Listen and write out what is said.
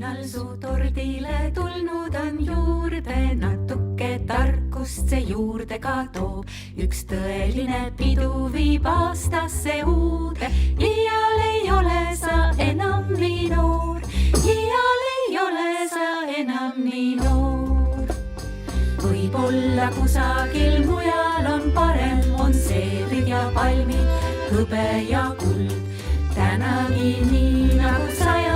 Iial su tordile tulnud on juurde, natuke tarkust see juurde ka toob. Üks tõeline pidu viib aastasse uude. Iial ei ole sa enam nii noor, iial ei ole sa enam nii noor. Võib-olla kusagil mujal on parem, on seedrid ja palmid, hõbe ja kuld. Tänagi nii nagu sa